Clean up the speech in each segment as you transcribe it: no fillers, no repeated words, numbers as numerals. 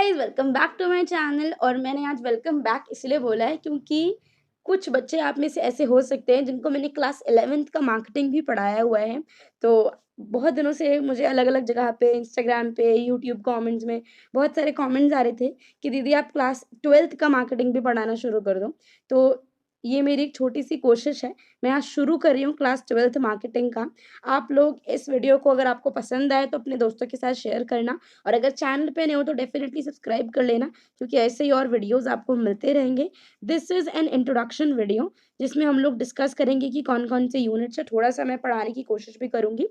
Guys, welcome back to my channel. और मैंने आज वेलकम बैक इसलिए बोला है क्योंकि कुछ बच्चे आप में से ऐसे हो सकते हैं जिनको मैंने क्लास 11th का मार्केटिंग भी पढ़ाया हुआ है। तो बहुत दिनों से मुझे अलग-अलग जगह पे इंस्टाग्राम पे, यूट्यूब कमेंट्स में बहुत सारे कमेंट्स आ रहे थे कि दीदी आप क्लास 12th का मार्केटिंग भी पढ़ाना शुरू कर दो। तो ये मेरी एक छोटी-सी कोशिश है। मैं आज शुरू कर रही हूँ क्लास 12th मार्केटिंग का। आप लोग इस वीडियो को अगर आपको पसंद आए तो अपने दोस्तों के साथ शेयर करना। और अगर चैनल पे नए हो तो डेफिनेटली सब्सक्राइब कर लेना, क्योंकि ऐसे ही और वीडियोस आपको मिलते रहेंगे। This is an introduction video जिसमें हम लोग डिस्कस करेंगे कि कौन-कौन से यूनिट्स है, थोड़ा-सा मैं पढ़ाने की कोशिश भी करूँगी।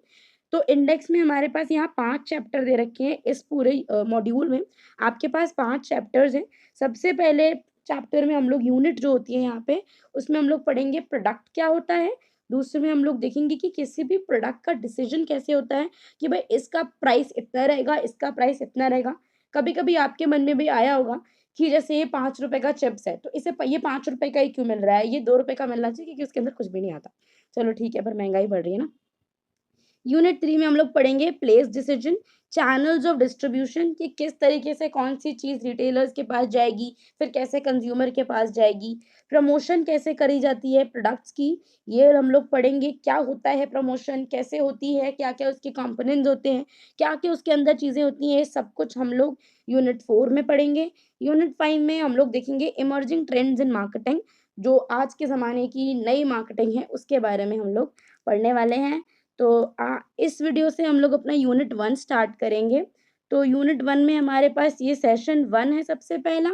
तो इंडेक्स में हमारे पास यहाँ 5 चैप्टर दे रखे हैं इस पूरे मॉड्यूल में। आपके पास 5 चैप्टर्स हैं। सबसे पहले चैप्टर में हम लोग यूनिट जो होती है यहाँ पे, उसमें हम लोग पढ़ेंगे प्रोडक्ट क्या होता है। दूसरे में हम लोग देखेंगे कि किसी भी प्रोडक्ट का डिसीजन कैसे होता है कि भाई इसका प्राइस इतना रहेगा, इसका प्राइस इतना रहेगा। कभी-कभी आपके मन में भी आया होगा कि जैसे ये ₹5 का चिप्स है, तो इसे प ये ₹5 का ही क्यों मिल रहा है? ये ₹2 का मिलना चाहिए क्योंकि उसके अंदर कुछ भी नहीं आता। चलो ठीक है, पर महँगाई बढ़ रही है ना। यूनिट 3 में हम लोग पढ़ेंगे place decision, channels of distribution कि किस तरीके से कौन-सी चीज़ रिटेलर्स के पास जाएगी, फिर कैसे कंज्यूमर के पास जाएगी, प्रमोशन कैसे करी जाती है प्रोडक्ट्स की, ये हम लोग पढ़ेंगे। क्या होता है प्रमोशन, कैसे होती है, क्या-क्या उसके कंपोनेंट्स होते हैं, क्या-क्या उसके अंदर चीज़ें होती हैं, ये सब कुछ हम लोग यूनिट 4 में पढ़ेंगे। यूनिट 5 में हम लोग देखेंगे इमर्जिंग ट्रेंड्स इन मार्केटिंग, जो आज के ज़माने की नई मार्केटिंग है, उसके बारे में हम लोग पढ़ने वाले हैं। तो इस वीडियो से हम लोग अपना यूनिट 1 स्टार्ट करेंगे। तो यूनिट 1 में हमारे पास ये सेशन 1 है सबसे पहला।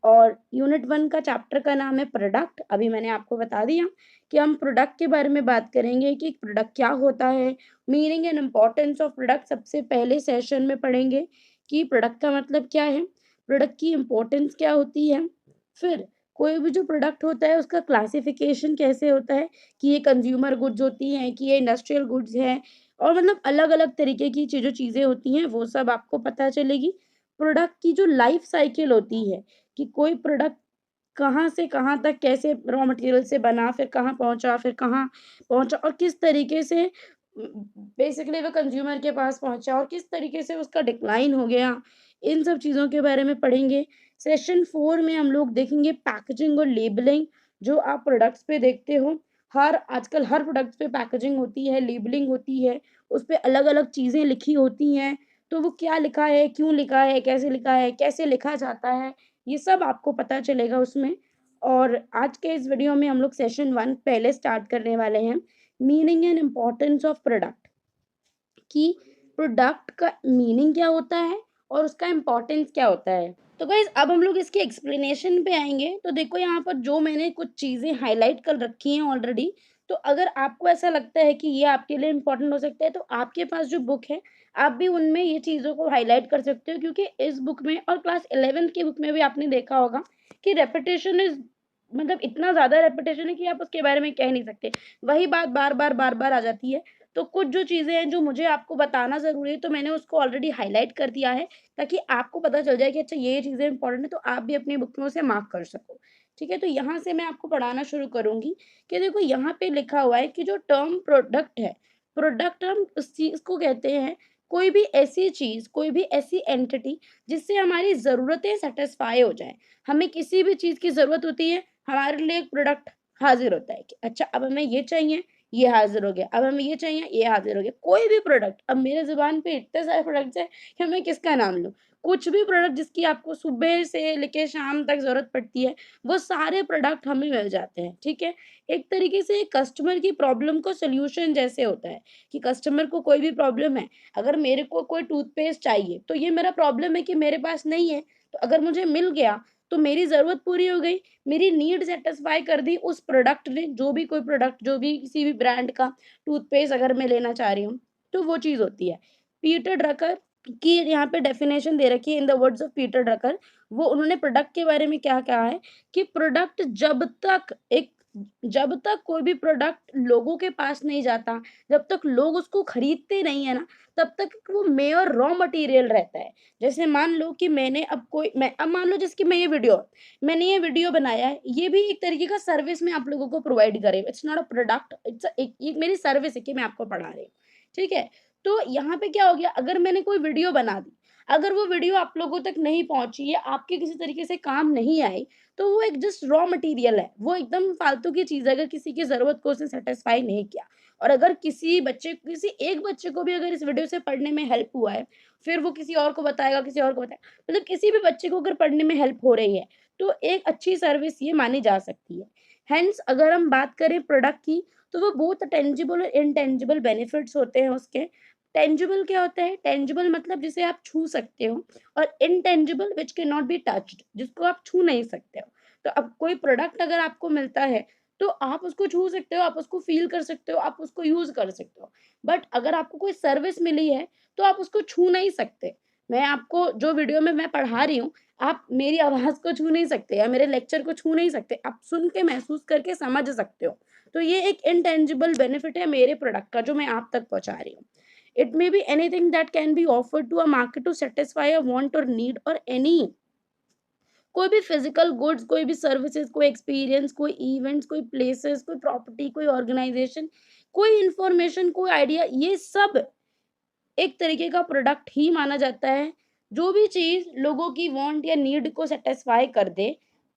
और यूनिट 1 का चैप्टर का नाम है प्रोडक्ट। अभी मैंने आपको बता दिया कि हम प्रोडक्ट के बारे में बात करेंगे कि प्रोडक्ट क्या होता है, meaning and importance of product सबसे पहले सेशन में पढ़ेंगे कि प्रोडक्ट का मतलब क्या है, प्रोडक्ट की इम्पोर्टेंस क्या होती है। फिर कोई भी जो प्रोडक्ट होता है उसका क्लासिफिकेशन कैसे होता है कि ये कंज्यूमर गुड्स होती हैं, कि ये इंडस्ट्रियल गुड्स हैं, और मतलब अलग-अलग तरीके की जो चीज़ें होती हैं वो सब आपको पता चलेगी। प्रोडक्ट की जो लाइफ साइकिल होती है कि कोई प्रोडक्ट कहाँ से कहाँ तक कैसे रॉ मटेरियल से बना, फिर कहाँ पहुँचा, फिर कहाँ पहुँचा और किस तरीके से बेसिकली वो कंज़्यूमर के पास पहुँचा और किस तरीके से उसका डिक्लाइन हो गया, इन सब चीज़ों के बारे में पढ़ेंगे। सेशन 4 में हम लोग देखेंगे पैकेजिंग और लेबलिंग, जो आप प्रोडक्ट्स पे देखते हो। आजकल हर प्रोडक्ट्स पे पैकेजिंग होती है, लेबलिंग होती है, उसपे अलग-अलग चीज़ें लिखी होती हैं। तो वो क्या लिखा है, क्यों लिखा है, कैसे लिखा जाता है, ये सब आपको पता चलेगा उसमें। और आज के इस वीडियो में हम लोग सेशन 1 पहले स्टार्ट करने वाले हैं, meaning and importance of product, कि प्रोडक्ट का मीनिंग क्या होता है और उसका इम्पोर्टेंस क्या होता है। तो गाइज़ अब हम लोग इसके एक्सप्लेनेशन पे आएँगे। तो देखो यहाँ पर जो मैंने कुछ चीज़ें हाइलाइट कर रखी हैं ऑलरेडी, तो अगर आपको ऐसा लगता है कि ये आपके लिए इम्पोर्टेंट हो सकता है, तो आपके पास जो बुक है, आप भी उनमें ये चीज़ों को हाइलाइट कर सकते हो, क्योंकि इस बुक में और क्लास 11th की बुक में भी आपने देखा होगा कि रेपिटेशन इज़ मतलब इतना ज़्यादा रेपिटेशन है कि आप उसके बारे में कह नहीं सकते। वही बात बार-बार, बार-बार आ जाती है। तो कुछ जो चीज़ें हैं जो मुझे आपको बताना ज़रूरी है, तो मैंने उसको ऑलरेडी हाइलाइट कर दिया है, ताकि आपको पता चल जाए कि अच्छा ये चीज़ें इम्पोर्टेंट है, तो आप भी अपनी बुक में उसे मार्क कर सको। ठीक है? तो यहाँ से मैं आपको पढ़ाना शुरू करूँगी कि देखो यहाँ पे लिखा हुआ है कि जो टर्म प्रोडक्ट है, प्रोडक्ट हम उस चीज़ को कहते हैं, कोई भी ऐसी चीज़, कोई भी ऐसी एंटिटी जिससे हमारी ज़रूरतें सैटिस्फाई हो जाएँ। हमें किसी भी चीज़ की ज़रूरत होती है, हमारे लिए एक प्रोडक्ट हाज़िर होता है कि अच्छा अब हमें ये चाहिए, ये हाज़िर हो गया, अब हमें ये चाहिए, ये हाज़िर हो गया। कोई भी प्रोडक्ट, अब मेरे ज़ुबान पे इतने सारे प्रोडक्ट्स हैं कि मैं किसका नाम लूँ? कुछ भी प्रोडक्ट जिसकी आपको सुबह से लेके शाम तक ज़रूरत पड़ती है, वो सारे प्रोडक्ट हमें मिल जाते हैं, ठीक है? एक तरीके से कस्टमर की प्रॉब्लम को सॉल्यूशन जैसे होता है कि कस्टमर को कोई भी प्रॉब्लम है, अगर मेरे को कोई टूथपेस्ट चाहिए, तो ये मेरा प्रॉब्लम है कि मेरे पास नहीं है, तो अगर मुझे मिल गया, तो मेरी ज़रूरत पूरी हो गई, मेरी नीड सैटिस्फाई कर दी उस प्रोडक्ट ने, जो भी कोई प्रोडक्ट, जो भी किसी भी ब्रांड का टूथपेस्ट अगर मैं लेना चाह रही हूँ, तो वो चीज़ होती है। पीटर ड्रकर की यहाँ पे डेफिनेशन दे रखी है in the words of Peter Drucker. वो उन्होंने प्रोडक्ट के बारे में क्या कहा है कि प्रोडक्ट जब तक कोई भी प्रोडक्ट लोगों के पास नहीं जाता, जब तक लोग उसको खरीदते नहीं है ना, तब तक वो मेयर रॉ मटेरियल रहता है। जैसे मान लो कि मैं अब मान लो जैसे कि मैंने ये वीडियो बनाया है, ये भी एक तरीके का सर्विस मैं आप लोगों को प्रोवाइड कर रही हूँ। It's not a product, it's एक ये मेरी सर्विस है कि मैं आपको पढ़ा रही हूँ, ठीक है? तो यहाँ पे क्या हो गया, अगर मैंने कोई वीडियो बना दी, अगर वो वीडियो आप लोगों तक नहीं पहुँची या आपके किसी तरीके से काम नहीं आई, तो वो एक जस्ट रॉ मटेरियल है। वो एकदम फालतू की चीज़ है, अगर किसी की ज़रूरत को उसने सैटिस्फाई नहीं किया। और अगर किसी एक बच्चे को भी अगर इस वीडियो से पढ़ने में हेल्प हुआ है, फिर वो किसी और को बताएगा, किसी और को बताएगा। मतलब किसी भी बच्चे को अगर पढ़ने में हेल्प हो रही है, तो एक अच्छी सर्विस ये मानी जा सकती है। हेंस अगर हम बात करें प्रोडक्ट की, तो वो बोथ टेंजिबल और इनटेंजिबल बेनिफिट्स होते हैं उसके। टेंजिबल क्या होता है? टेंजिबल मतलब जिसे आप छू सकते हो, और intangible which can not be touched, जिसको आप छू नहीं सकते हो। तो अब कोई प्रोडक्ट अगर आपको मिलता है, तो आप उसको छू सकते हो, आप उसको फ़ील कर सकते हो, आप उसको यूज़ कर सकते हो। बट अगर आपको कोई सर्विस मिली है, तो आप उसको छू नहीं सकते। मैं आपको जो वीडियो में मैं पढ़ा रही हूँ, आप मेरी आवाज़ को छू नहीं सकते या मेरे लेक्चर को छू नहीं सकते। आप सुन के महसूस करके समझ सकते हो। तो ये एक इनटेंजिबल बेनिफिट है मेरे प्रोडक्ट का, जो मैं आप तक पहुँचा रही हूँ। It may be anything that can be offered to a market to satisfy a want or need, or any कोई भी फिजिकल गुड्स, कोई भी सर्विसेज, कोई एक्सपीरियंस, कोई इवेंट्स, कोई प्लेसेस, कोई प्रॉपर्टी, कोई ऑर्गेनाइजेशन, कोई इंफॉर्मेशन, कोई आइडिया, ये सब एक तरीके का प्रोडक्ट ही माना जाता है। जो भी चीज़ लोगों की वांट या नीड को सैटिस्फाई कर दे,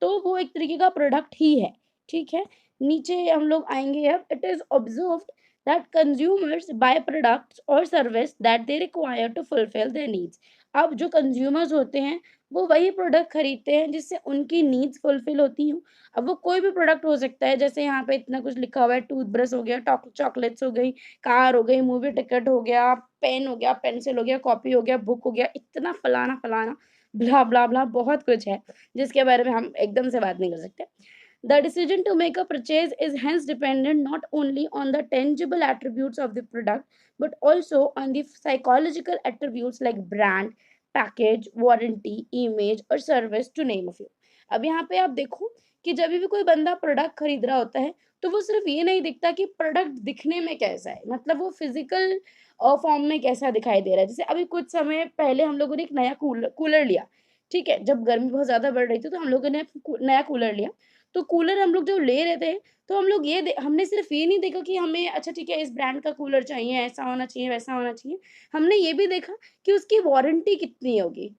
तो वो एक तरीके का प्रोडक्ट ही है, ठीक है? नीचे हम लोग आएँगे अब। It is observed that consumers buy products और service that they require to fulfil their needs. अब जो कंज्यूमर्स होते हैं, वो वही प्रोडक्ट खरीदते हैं जिससे उनकी नीड्स फुलफिल होती हों। अब वो कोई भी प्रोडक्ट हो सकता है, जैसे यहाँ पे इतना कुछ लिखा हुआ है, टूथब्रश हो गया, चॉकलेट्स हो गई, कार हो गई, मूवी टिकट हो गया, पेन हो गया, पेंसिल हो गया, कॉपी हो गया, बुक हो गया, इतना फलाना-फलाना, ब्ला-ब्ला-ब्ला बहुत कुछ है, जिसके बारे में हम एकदम से बात नहीं कर सकते। The decision to make a purchase is hence dependent not only on the tangible attributes of the product, but also on the psychological attributes like brand, package, warranty, image और service to name a few। अब यहाँ पे आप देखो कि जब भी कोई बंदा प्रोडक्ट खरीद रहा होता है, तो वो सिर्फ ये नहीं देखता कि प्रोडक्ट दिखने में कैसा है, मतलब वो फिजिकल फॉर्म में कैसा दिखाई दे रहा है। जैसे अभी कुछ समय पहले हम लोगों ने एक नया कूलर लिया, ठीक है? जब गर्मी बहुत ज़्यादा बढ़ रही थी, तो हम लोगों ने नया कूलर लिया। तो कूलर हम लोग जब ले रहे थे, तो हम लोग हमने सिर्फ ये नहीं देखा कि हमें अच्छा ठीक है इस ब्रांड का कूलर चाहिए, ऐसा होना चाहिए, वैसा होना चाहिए। हमने ये भी देखा कि उसकी वारंटी कितनी होगी।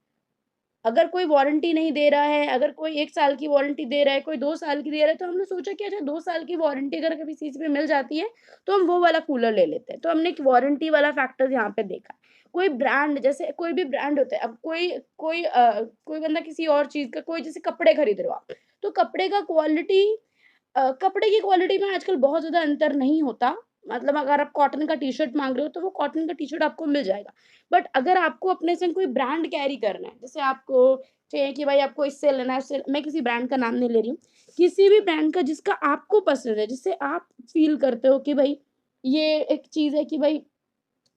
अगर कोई वारंटी नहीं दे रहा है, अगर कोई 1 साल की वारंटी दे रहा है, कोई 2 साल की दे रहा है, तो हमने सोचा कि अच्छा 2 साल की वारंटी अगर कभी चीज़ पे मिल जाती है, तो हम वो वाला कूलर ले लेते हैं। तो हमने एक वारंटी वाला फैक्टर यहाँ पे देखा। कोई ब्रांड, जैसे कोई भी ब्रांड होता है, अब कोई बंदा किसी और चीज़ का, कोई जैसे कपड़े खरीद रहे हो आप, तो कपड़े की क्वालिटी में आजकल बहुत ज़्यादा अंतर नहीं होता। मतलब अगर आप कॉटन का टी-शर्ट माँग रहे हो, तो वो कॉटन का टी-शर्ट आपको मिल जाएगा। बट अगर आपको अपने संग कोई ब्रांड कैरी करना है, जैसे आपको चाहिए कि भाई आपको इससे लेना है, उससे, मैं किसी ब्रांड का नाम नहीं ले रही हूँ। किसी भी ब्रांड का जिसका आपको पसंद है, जिससे आप फ़ील करते हो कि भई ये एक चीज़ है कि भई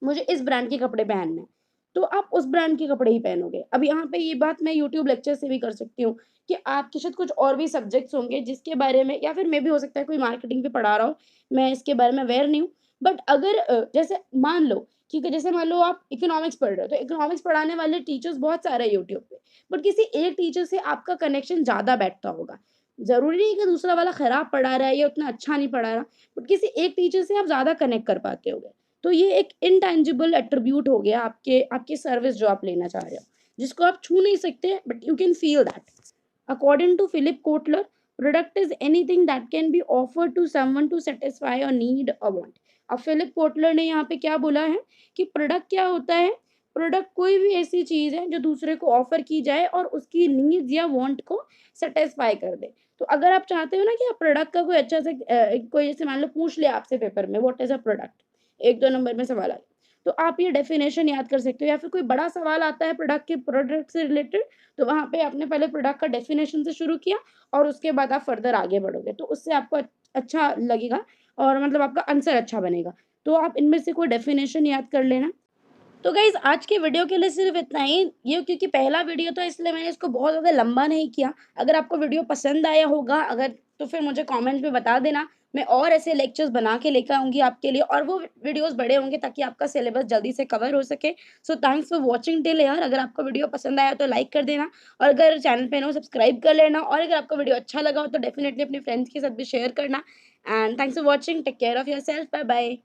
मुझे इस ब्रांड के कपड़े पहनने हैं, तो आप उस ब्रांड के कपड़े ही पहनोगे। अब यहाँ पे ये बात मैं यूट्यूब लेक्चर से भी कर सकती हूँ कि आपके शायद कुछ और भी सब्जेक्ट्स होंगे जिसके बारे में, या फिर मे बी हो सकता है कोई मार्केटिंग भी पढ़ा रहा हो, मैं इसके बारे में अवेयर नहीं हूँ। बट अगर जैसे मान लो, ठीक है, जैसे मान लो आप इकोनॉमिक्स पढ़ रहे हो, तो इकोनॉमिक्स पढ़ाने वाले टीचर्स बहुत सारे हैं यूट्यूब पे, बट किसी एक टीचर से आपका कनेक्शन ज़्यादा बैठता होगा। ज़रूरी नहीं कि दूसरा वाला खराब पढ़ा रहा है या उतना अच्छा नहीं पढ़ा रहा, बट किसी एक टीचर से आप ज़्यादा कनेक्ट कर पाते होगे। तो ये एक इनटैंजिबल एट्रिब्यूट हो गया आपके आपकी सर्विस जो आप लेना चाह रहे हो, जिसको आप छू नहीं सकते, but you can feel that. According to Philip Kotler, product is anything that can be offered to someone to satisfy a need a want. अब फिलिप कोटलर ने यहाँ पे क्या बोला है कि प्रोडक्ट क्या होता है? प्रोडक्ट कोई भी ऐसी चीज़ है जो दूसरे को ऑफर की जाए और उसकी नीड्स या वांट को सैटिस्फाई कर दे। तो अगर आप चाहते हो ना कि आप प्रोडक्ट का कोई अच्छा से कोई जैसे मान लो पूछ लिया आपसे पेपर में, what is a product? 1-2 number में सवाल आ गया। तो आप ये डेफिनेशन याद कर सकते हो, या फिर कोई बड़ा सवाल आता है प्रोडक्ट से रिलेटेड, तो वहाँ पे आपने पहले प्रोडक्ट का डेफिनेशन से शुरू किया और उसके बाद आप फर्दर आगे बढ़ोगे। तो उससे आपको अच्छा लगेगा और मतलब आपका आंसर अच्छा बनेगा। तो आप इनमें से कोई डेफिनेशन याद कर लेना। तो गाइज़ आज के वीडियो के लिए सिर्फ़ इतना ही। ये क्योंकि पहला वीडियो था, इसलिए मैंने इसको बहुत ज़्यादा लंबा नहीं किया। अगर आपको वीडियो पसंद आया होगा, अगर तो फिर मुझे कमेंट में बता देना। मैं और ऐसे लेक्चर्स बना के लेकर आऊँगी आपके लिए, और वो वीडियोज़ बड़े होंगे ताकि आपका सिलेबस जल्दी से कवर हो सके। So thanks for watching till here. अगर आपको वीडियो पसंद आया तो लाइक कर देना, और अगर चैनल पे नए हो सब्सक्राइब कर लेना, और अगर आपको वीडियो अच्छा लगा हो तो डेफ़िनिटली अपने फ्रेंड्स के साथ भी शेयर करना। And thanks for watching. Take care of yourself. Bye bye.